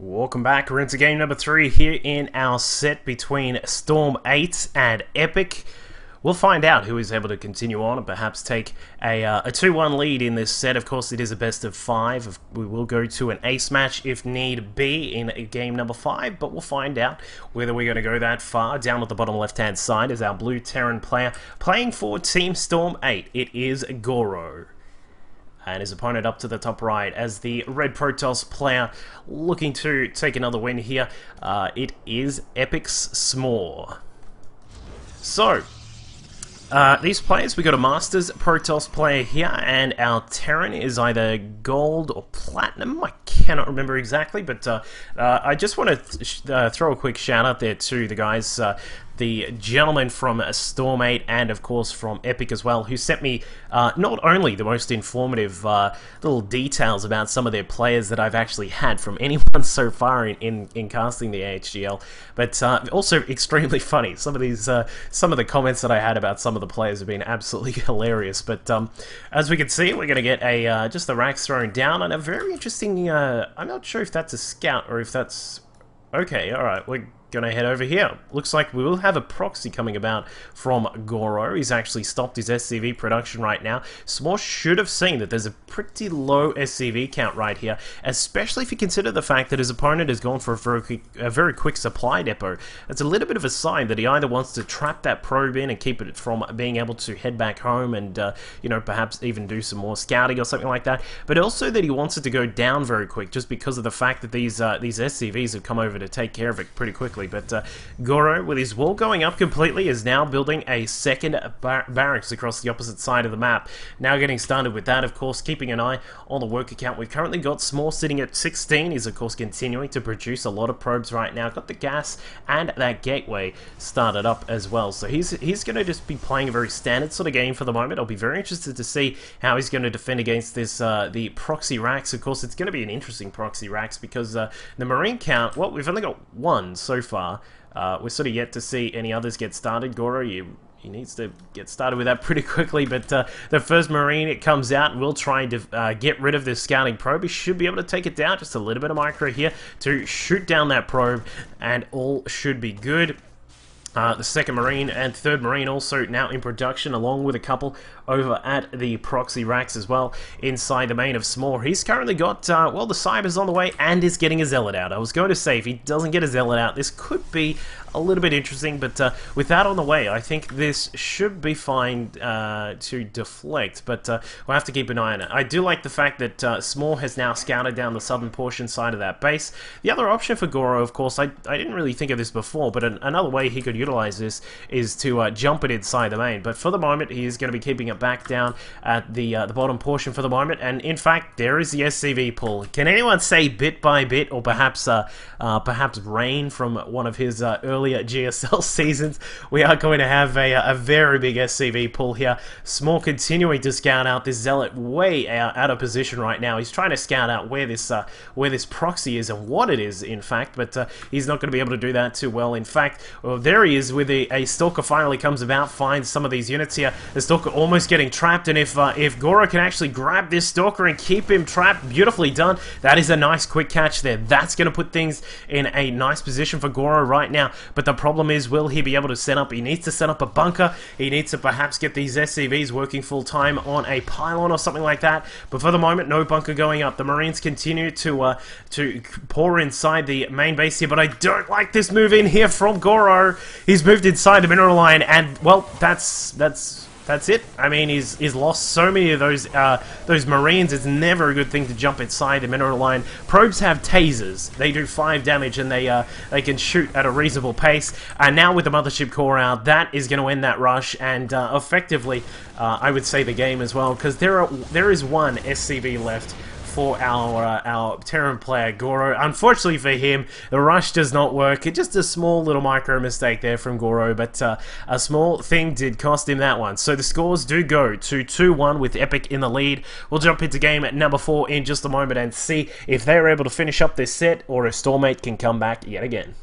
Welcome back. We're into game number 3 here in our set between Storm8 and Epic. We'll find out who is able to continue on and perhaps take a 2-1 lead in this set. Of course, it is a best of 5. We will go to an ace match if need be in game number 5, but we'll find out whether we're going to go that far. Down at the bottom left-hand side is our blue Terran player playing for Team Storm8. It is Goro. And his opponent up to the top right as the red Protoss player looking to take another win here. It is Epic's S'more. So, these players, we got a Masters Protoss player here, and our Terran is either gold or platinum. I cannot remember exactly, but I just want to throw a quick shout out there to the guys, the gentleman from Storm8 and of course from Epic as well, who sent me not only the most informative little details about some of their players that I've actually had from anyone so far in casting the AHGL, but also extremely funny. Some of the comments that I had about some of the players have been absolutely hilarious. But as we can see, we're going to get a just the racks thrown down and a very interesting. I'm not sure if that's a scout or if that's okay. All right, we're gonna head over here. Looks like we will have a proxy coming about from Goro. He's actually stopped his SCV production right now. S'more should have seen that there's a pretty low SCV count right here, especially if you consider the fact that his opponent has gone for a very quick supply depot. It's a little bit of a sign that he either wants to trap that probe in and keep it from being able to head back home and you know, perhaps even do some more scouting or something like that, but also that he wants it to go down very quick just because of the fact that these SCVs have come over to take care of it pretty quickly. But Goro, with his wall going up completely, is now building a second barracks across the opposite side of the map. Now getting started with that, of course, keeping an eye on the worker count. We've currently got S'more sitting at 16. He's, of course, continuing to produce a lot of probes right now. Got the gas and that gateway started up as well. So he's going to just be playing a very standard sort of game for the moment. I'll be very interested to see how he's going to defend against this the proxy racks. Of course, it's going to be an interesting proxy racks because the Marine count, well, we've only got one so far. We're sort of yet to see any others get started. Goro, he needs to get started with that pretty quickly, but the first Marine, it comes out, and we'll try and get rid of this scouting probe. He should be able to take it down. Just a little bit of micro here to shoot down that probe, and all should be good. The second Marine and third Marine also now in production, along with a couple over at the proxy racks as well inside the main of S'more. He's currently got, well, the Cyber's on the way and is getting a Zealot out. I was going to say, if he doesn't get a Zealot out, this could be a little bit interesting, but with that on the way, I think this should be fine to deflect, but we'll have to keep an eye on it. I do like the fact that S'more has now scouted down the southern portion side of that base. The other option for Goro, of course, I didn't really think of this before, but another way he could utilize this is to jump it inside the main, but for the moment, he is going to be keeping it back down at the bottom portion for the moment, and in fact, there is the SCV pull. Can anyone say bit by bit, or perhaps Rain from one of his earlier GSL seasons? We are going to have a very big SCV pull here. S'more continuing to scout out this Zealot way out of position right now. He's trying to scout out where this proxy is and what it is, in fact, but he's not going to be able to do that too well. In fact, well, there he is with a Stalker finally comes about, finds some of these units here. The Stalker almost getting trapped, and if Goro can actually grab this Stalker and keep him trapped, beautifully done. That is a nice quick catch there. That's going to put things in a nice position for Goro right now. But the problem is, will he be able to set up? He needs to set up a bunker. He needs to perhaps get these SCVs working full time on a pylon or something like that. But for the moment, no bunker going up. The Marines continue to pour inside the main base here. But I don't like this move in here from Goro. He's moved inside the mineral line, and well, that's it. I mean, he's lost so many of those Marines. It's never a good thing to jump inside the mineral line. Probes have tasers. They do 5 damage, and they can shoot at a reasonable pace. And now with the mothership core out, that is going to end that rush, and effectively, I would say the game as well, because there is one SCV left for our Terran player, Goro. Unfortunately for him, the rush does not work. It's just a small little micro mistake there from Goro, but a small thing did cost him that one. So the scores do go to 2-1 with Epic in the lead. We'll jump into game at number 4 in just a moment and see if they're able to finish up this set or if Storm8 can come back yet again.